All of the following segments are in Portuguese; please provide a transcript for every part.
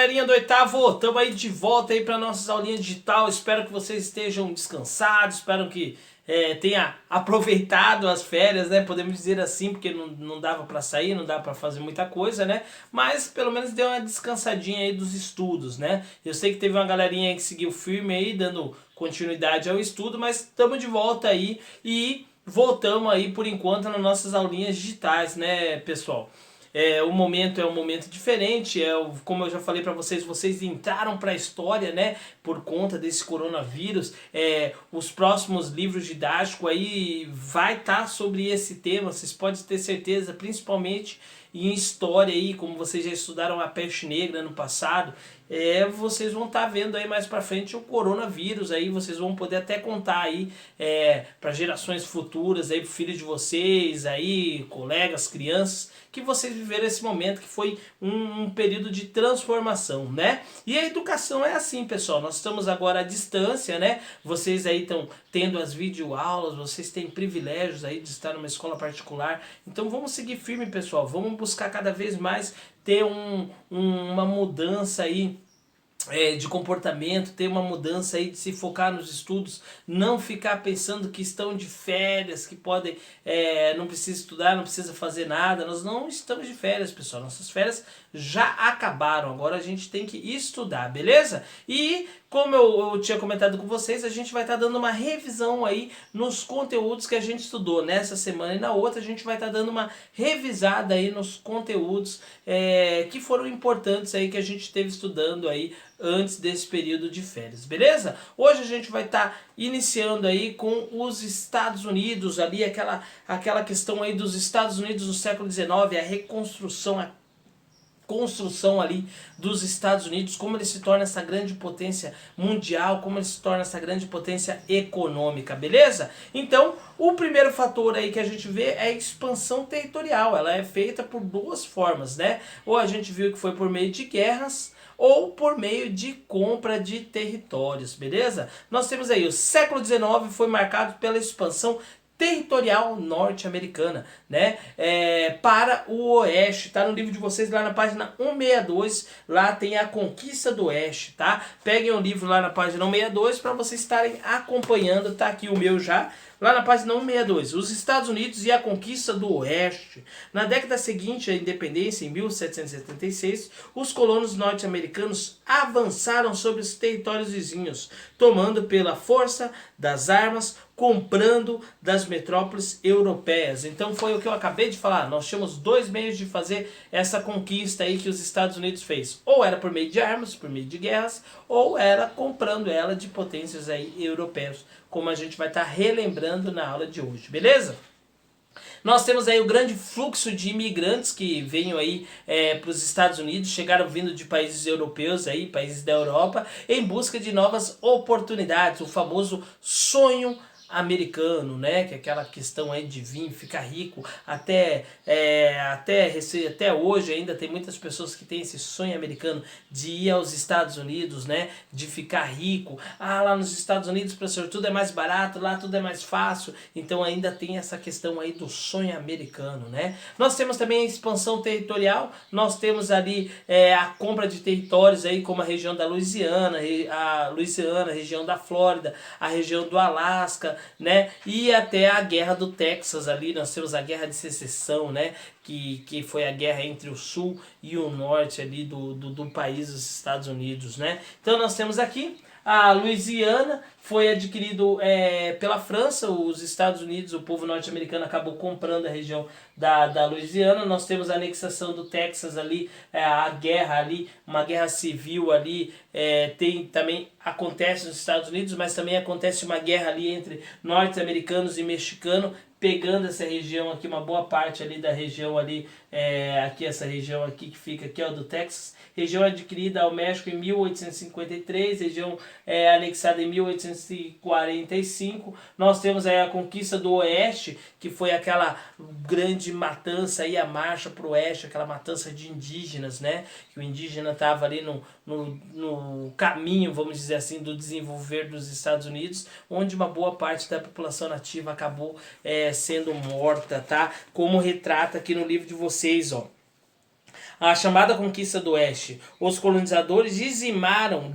galerinha do oitavo, estamos aí de volta aí para nossas aulinhas digital. Espero que vocês estejam descansados, espero que tenha aproveitado as férias, né? Podemos dizer assim, porque não dava para sair, não dava para fazer muita coisa, né? Mas pelo menos deu uma descansadinha aí dos estudos, né? Eu sei que teve uma galerinha aí que seguiu firme aí, dando continuidade ao estudo, mas estamos de volta aí e voltamos aí por enquanto nas nossas aulinhas digitais, né, pessoal? O momento é um momento diferente, como eu já falei para vocês, vocês entraram para a história, né, por conta desse coronavírus. Os próximos livros didáticos aí vai estar sobre esse tema, vocês podem ter certeza, principalmente em história aí, como vocês já estudaram a peste negra no passado, vocês vão estar vendo aí mais para frente o coronavírus, aí vocês vão poder até contar aí para gerações futuras, aí pro filho de vocês, aí colegas, crianças, que vocês viveram esse momento que foi um período de transformação, né? E a educação é assim, pessoal, nós estamos agora à distância, né? Vocês aí estão tendo as videoaulas, vocês têm privilégios aí de estar numa escola particular, então vamos seguir firme, pessoal, vamos buscar cada vez mais ter uma mudança aí de comportamento, ter uma mudança aí de se focar nos estudos, não ficar pensando que estão de férias, que podem, não precisa estudar, não precisa fazer nada. Nós não estamos de férias, pessoal, nossas férias já acabaram, agora a gente tem que estudar, beleza? E como eu tinha comentado com vocês, a gente vai estar dando uma revisão aí nos conteúdos que a gente estudou nessa semana, e na outra a gente vai estar dando uma revisada aí nos conteúdos que foram importantes aí que a gente esteve estudando aí antes desse período de férias, beleza? Hoje a gente vai estar iniciando aí com os Estados Unidos, ali aquela questão aí dos Estados Unidos no século XIX, a reconstrução, a construção ali dos Estados Unidos, como ele se torna essa grande potência mundial, como ele se torna essa grande potência econômica, beleza? Então, o primeiro fator aí que a gente vê é a expansão territorial. Ela é feita por duas formas, né? Ou a gente viu que foi por meio de guerras, ou por meio de compra de territórios, beleza? Nós temos aí o século XIX foi marcado pela expansão territorial norte-americana, né? Para o oeste, tá no livro de vocês lá na página 162, lá tem a conquista do oeste, tá? Peguem o livro lá na página 162 para vocês estarem acompanhando, tá aqui o meu já. Lá na página 162, os Estados Unidos e a conquista do Oeste. Na década seguinte à independência, em 1776, os colonos norte-americanos avançaram sobre os territórios vizinhos, tomando pela força das armas, comprando das metrópoles europeias. Então foi o que eu acabei de falar, nós tínhamos dois meios de fazer essa conquista aí que os Estados Unidos fez. Ou era por meio de armas, por meio de guerras, ou era comprando ela de potências aí europeias, como a gente vai estar relembrando na aula de hoje, beleza? Nós temos aí o grande fluxo de imigrantes que veio aí para os Estados Unidos, chegaram vindo de países europeus, aí, países da Europa, em busca de novas oportunidades, o famoso sonho americano, né? Que é aquela questão aí de vir, ficar rico, até hoje ainda tem muitas pessoas que têm esse sonho americano de ir aos Estados Unidos, né? De ficar rico. Ah, lá nos Estados Unidos, professor, tudo é mais barato, lá tudo é mais fácil. Então ainda tem essa questão aí do sonho americano, né? Nós temos também a expansão territorial, nós temos ali a compra de territórios aí como a região da Louisiana, a região da Flórida, a região do Alasca, né? E até a guerra do Texas ali, nós temos a guerra de secessão, né? Que foi a guerra entre o sul e o norte ali do país dos Estados Unidos, né? Então nós temos aqui a Louisiana, foi adquirido pela França, os Estados Unidos, o povo norte-americano acabou comprando a região da Louisiana. Nós temos a anexação do Texas ali, a guerra ali, uma guerra civil ali, também acontece nos Estados Unidos, mas também acontece uma guerra ali entre norte-americanos e mexicanos, pegando essa região aqui, uma boa parte ali da região ali, aqui essa região aqui que fica aqui, ó, do Texas, região adquirida ao México em 1853, região anexada em 1845. Nós temos aí a conquista do Oeste, que foi aquela grande matança aí, a marcha para o Oeste, aquela matança de indígenas, né? Que o indígena estava ali no caminho, vamos dizer assim, do desenvolver dos Estados Unidos, onde uma boa parte da população nativa acabou sendo morta, tá? Como retrata aqui no livro de vocês, ó. a chamada conquista do Oeste, os colonizadores dizimaram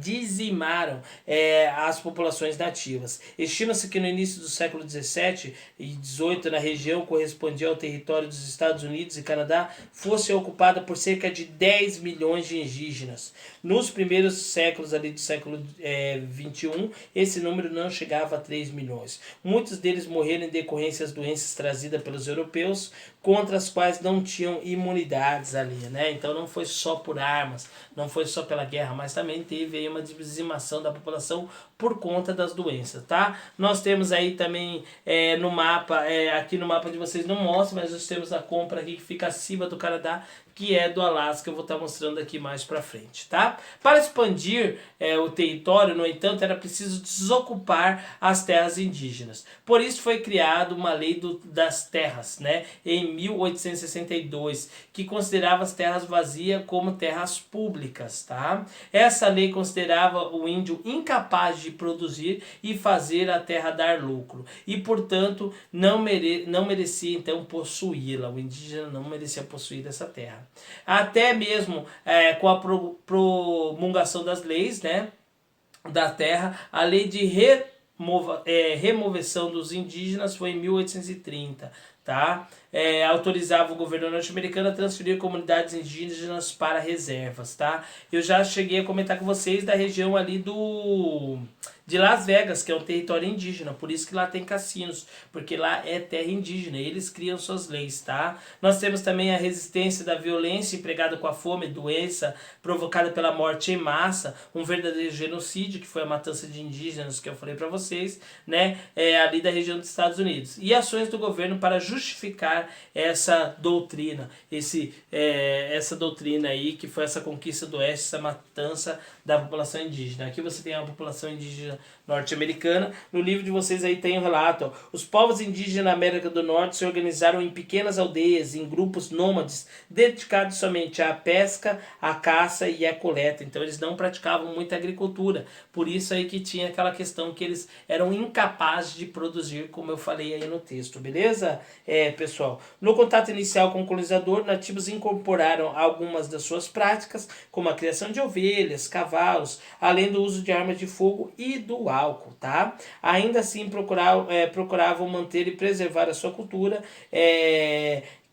as populações nativas. Estima-se que no início do século XVII e XVIII, na região correspondia ao território dos Estados Unidos e Canadá, fosse ocupada por cerca de 10 milhões de indígenas. Nos primeiros séculos ali do século XXI, esse número não chegava a 3 milhões. Muitos deles morreram em decorrência das doenças trazidas pelos europeus, contra as quais não tinham imunidades ali, né? Então não foi só por armas, não foi só pela guerra, mas também teve aí uma dizimação da população por conta das doenças, tá? Nós temos aí também no mapa, aqui no mapa de vocês não mostra, mas nós temos a compra aqui que fica acima do Canadá, que é do Alasca, eu vou estar mostrando aqui mais para frente, tá? Para expandir o território, no entanto, era preciso desocupar as terras indígenas. Por isso foi criada uma lei das terras, né? Em 1862, que considerava as terras vazias como terras públicas, tá? Essa lei considerava o índio incapaz de produzir e fazer a terra dar lucro, e portanto não merecia então possuí-la. O indígena não merecia possuir essa terra. Até mesmo com a promulgação das leis, né, da terra, a lei de remoção dos indígenas foi em 1830, tá? Autorizava o governo norte-americano a transferir comunidades indígenas para reservas, tá? Eu já cheguei a comentar com vocês da região ali de Las Vegas, que é um território indígena, por isso que lá tem cassinos, porque lá é terra indígena, eles criam suas leis, tá? Nós temos também a resistência da violência empregada com a fome, doença provocada pela morte em massa, um verdadeiro genocídio, que foi a matança de indígenas que eu falei para vocês, né? Ali da região dos Estados Unidos. E ações do governo para justificar essa doutrina, essa doutrina aí, que foi essa conquista do Oeste, essa matança da população indígena. Aqui você tem a população indígena norte-americana. No livro de vocês aí tem um relato, ó. Os povos indígenas na América do Norte se organizaram em pequenas aldeias, em grupos nômades, dedicados somente à pesca, à caça e à coleta. Então eles não praticavam muita agricultura. Por isso aí que tinha aquela questão que eles eram incapazes de produzir, como eu falei aí no texto, beleza? Pessoal, no contato inicial com o colonizador, nativos incorporaram algumas das suas práticas, como a criação de ovelhas, cavalos, além do uso de armas de fogo e do álcool, tá? Ainda assim procuravam manter e preservar a sua cultura,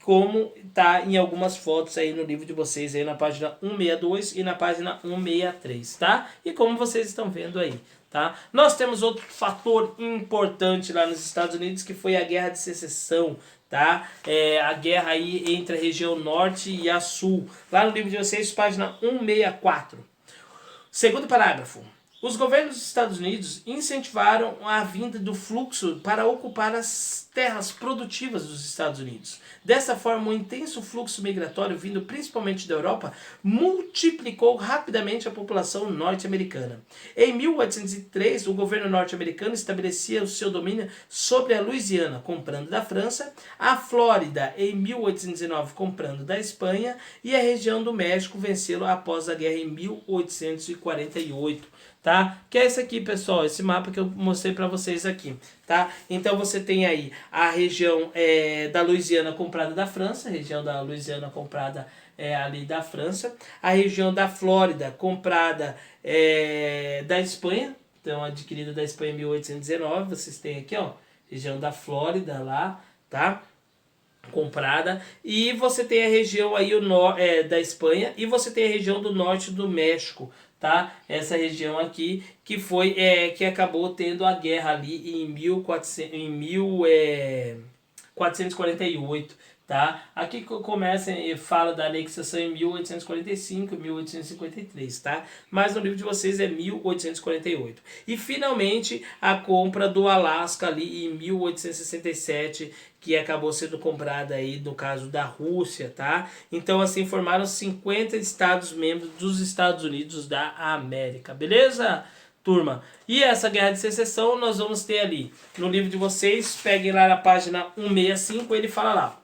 como tá em algumas fotos aí no livro de vocês, aí na página 162 e na página 163, tá? E como vocês estão vendo aí, tá? Nós temos outro fator importante lá nos Estados Unidos, que foi a Guerra de Secessão, tá? A guerra aí entre a região norte e a sul. Lá no livro de vocês, página 164. Segundo parágrafo. Os governos dos Estados Unidos incentivaram a vinda do fluxo para ocupar as terras produtivas dos Estados Unidos. Dessa forma, o intenso fluxo migratório vindo principalmente da Europa multiplicou rapidamente a população norte-americana. Em 1803, o governo norte-americano estabelecia o seu domínio sobre a Louisiana, comprando da França, a Flórida em 1819, comprando da Espanha, e a região do México vencê-lo após a guerra em 1848. Tá? Que é esse aqui, pessoal, esse mapa que eu mostrei para vocês aqui, tá? Então você tem aí a região da Louisiana comprada da França, a região da Louisiana comprada ali da França, a região da Flórida comprada da Espanha, então adquirida da Espanha em 1819, vocês têm aqui, ó, região da Flórida lá, tá? Comprada, e você tem a região aí da Espanha, e você tem a região do norte do México, tá? Essa região aqui que foi que acabou tendo a guerra ali em 1448, tá? Aqui começa e fala da anexação em 1845, 1853, tá? Mas no livro de vocês é 1848. E finalmente a compra do Alasca ali em 1867, que acabou sendo comprada aí no caso da Rússia, tá? Então assim formaram 50 estados membros dos Estados Unidos da América, beleza? Turma, e essa guerra de secessão nós vamos ter ali no livro de vocês, peguem lá na página 165, ele fala lá.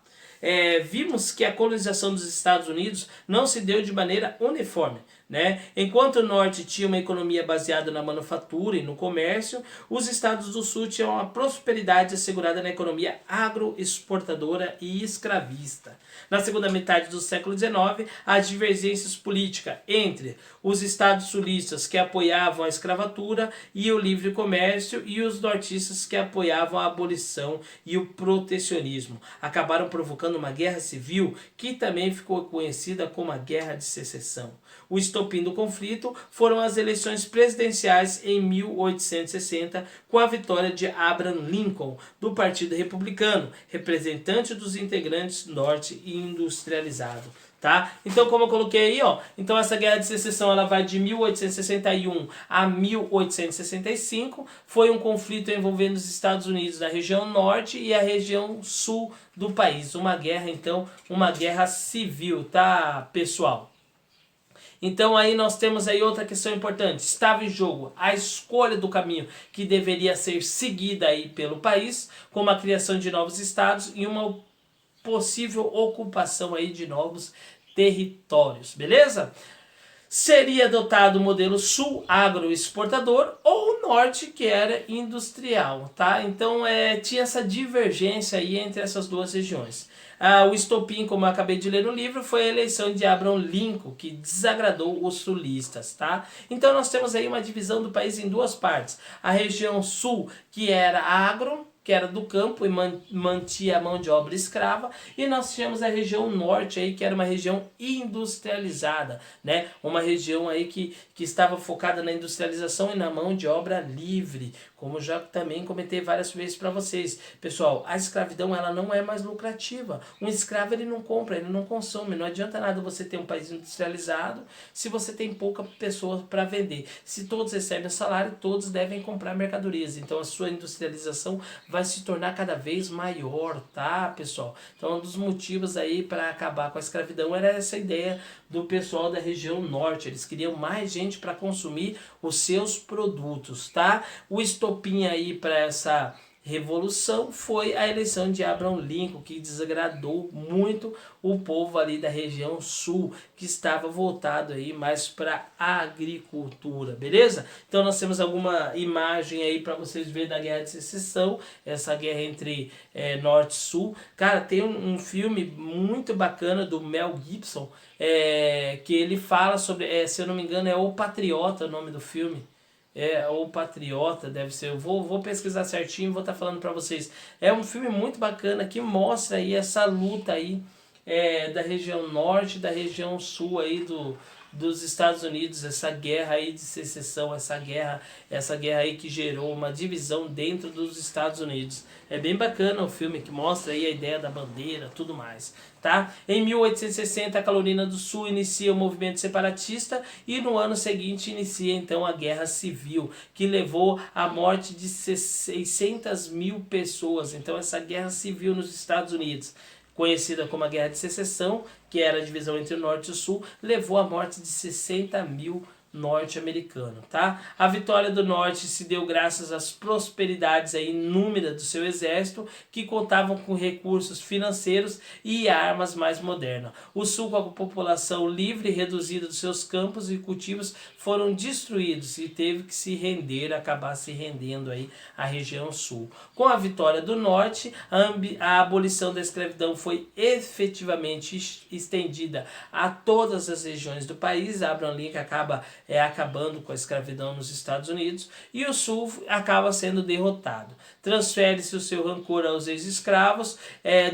Vimos que a colonização dos Estados Unidos não se deu de maneira uniforme. né? Enquanto o norte tinha uma economia baseada na manufatura e no comércio, os estados do sul tinham uma prosperidade assegurada na economia agroexportadora e escravista. Na segunda metade do século XIX, as divergências políticas entre os estados sulistas que apoiavam a escravatura e o livre comércio e os nortistas que apoiavam a abolição e o protecionismo acabaram provocando uma guerra civil que também ficou conhecida como a Guerra de Secessão. O estopim do conflito foram as eleições presidenciais em 1860, com a vitória de Abraham Lincoln, do Partido Republicano, representante dos integrantes norte e industrializado. Tá? Então, como eu coloquei aí, ó, então essa Guerra de Secessão ela vai de 1861 a 1865, foi um conflito envolvendo os Estados Unidos na região norte e a região sul do país. Uma guerra, então, uma guerra civil, tá, pessoal? Então aí nós temos aí outra questão importante. Estava em jogo a escolha do caminho que deveria ser seguida aí pelo país, como a criação de novos estados e uma possível ocupação aí de novos territórios, beleza? Seria adotado o modelo sul agroexportador ou o norte que era industrial, tá? Então tinha essa divergência aí entre essas duas regiões. O estopim, como eu acabei de ler no livro, foi a eleição de Abraham Lincoln, que desagradou os sulistas, tá? Então nós temos aí uma divisão do país em duas partes. A região sul, que era agro, que era do campo e mantinha a mão de obra escrava, e nós tínhamos a região norte aí, que era uma região industrializada, né? Uma região aí que estava focada na industrialização e na mão de obra livre, como já também comentei várias vezes para vocês. Pessoal, a escravidão ela não é mais lucrativa. Um escravo ele não compra, ele não consome. Não adianta nada você ter um país industrializado se você tem pouca pessoa para vender. Se todos recebem salário, todos devem comprar mercadorias. Então a sua industrialização vai se tornar cada vez maior, tá, pessoal? Então um dos motivos aí para acabar com a escravidão era essa ideia do pessoal da região norte. Eles queriam mais gente para consumir os seus produtos, tá? O estopim aí para essa revolução foi a eleição de Abraham Lincoln, que desagradou muito o povo ali da região sul, que estava voltado aí mais para a agricultura, beleza? Então nós temos alguma imagem aí para vocês verem da Guerra de Secessão, essa guerra entre norte e sul. Cara, tem um filme muito bacana do Mel Gibson, que ele fala sobre, se eu não me engano é O Patriota o nome do filme. O Patriota, deve ser. Eu vou pesquisar certinho e vou estar falando para vocês. É um filme muito bacana que mostra aí essa luta aí da região norte e da região sul aí dos Estados Unidos, essa guerra aí de secessão, essa guerra aí que gerou uma divisão dentro dos Estados Unidos. É bem bacana o filme que mostra aí a ideia da bandeira, tudo mais, tá? Em 1860 a Carolina do Sul inicia o movimento separatista e no ano seguinte inicia então a Guerra Civil, que levou à morte de 600 mil pessoas. Então essa Guerra Civil nos Estados Unidos, conhecida como a Guerra de Secessão, que era a divisão entre o Norte e o Sul, levou à morte de 60 mil norte-americanos, tá? A vitória do Norte se deu graças às prosperidades aí inúmeras do seu exército, que contavam com recursos financeiros e armas mais modernas. O Sul, com a população livre e reduzida dos seus campos e cultivos, foram destruídos e teve que se render, acabar se rendendo aí a região Sul. Com a vitória do Norte, a abolição da escravidão foi efetivamente estendida a todas as regiões do país. Abraham Lincoln acaba acabando com a escravidão nos Estados Unidos e o Sul acaba sendo derrotado. Transfere-se o seu rancor aos ex-escravos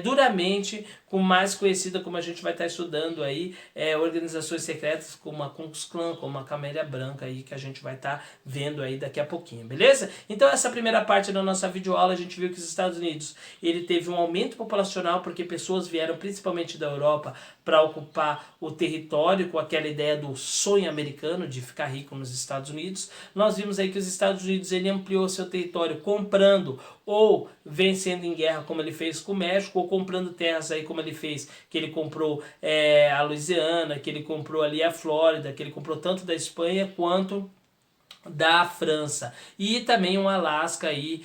duramente, com mais conhecida, como a gente vai estar estudando aí, organizações secretas como a Ku Klux Klan, como a Camélia Branca aí, que a gente vai estar vendo aí daqui a pouquinho, beleza? Então essa primeira parte da nossa videoaula a gente viu que os Estados Unidos ele teve um aumento populacional porque pessoas vieram principalmente da Europa para ocupar o território com aquela ideia do sonho americano de ficar rico nos Estados Unidos. Nós vimos aí que os Estados Unidos ele ampliou seu território comprando ou vencendo em guerra, como ele fez com o México, ou comprando terras aí, como ele fez, que ele comprou a Louisiana, que ele comprou ali a Flórida, que ele comprou tanto da Espanha quanto da França e também um Alasca aí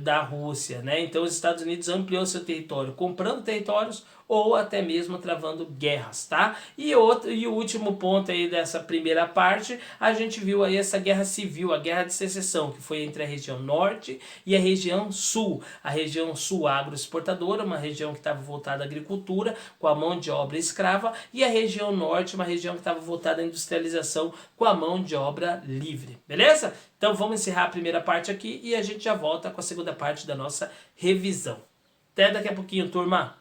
da Rússia, né? Então os Estados Unidos ampliou seu território comprando territórios ou até mesmo travando guerras, tá? E o último ponto aí dessa primeira parte, a gente viu aí essa guerra civil, a guerra de secessão, que foi entre a região norte e a região sul. A região sul agroexportadora, uma região que estava voltada à agricultura, com a mão de obra escrava, e a região norte, uma região que estava voltada à industrialização, com a mão de obra livre. Beleza? Então vamos encerrar a primeira parte aqui e a gente já volta com a segunda parte da nossa revisão. Até daqui a pouquinho, turma!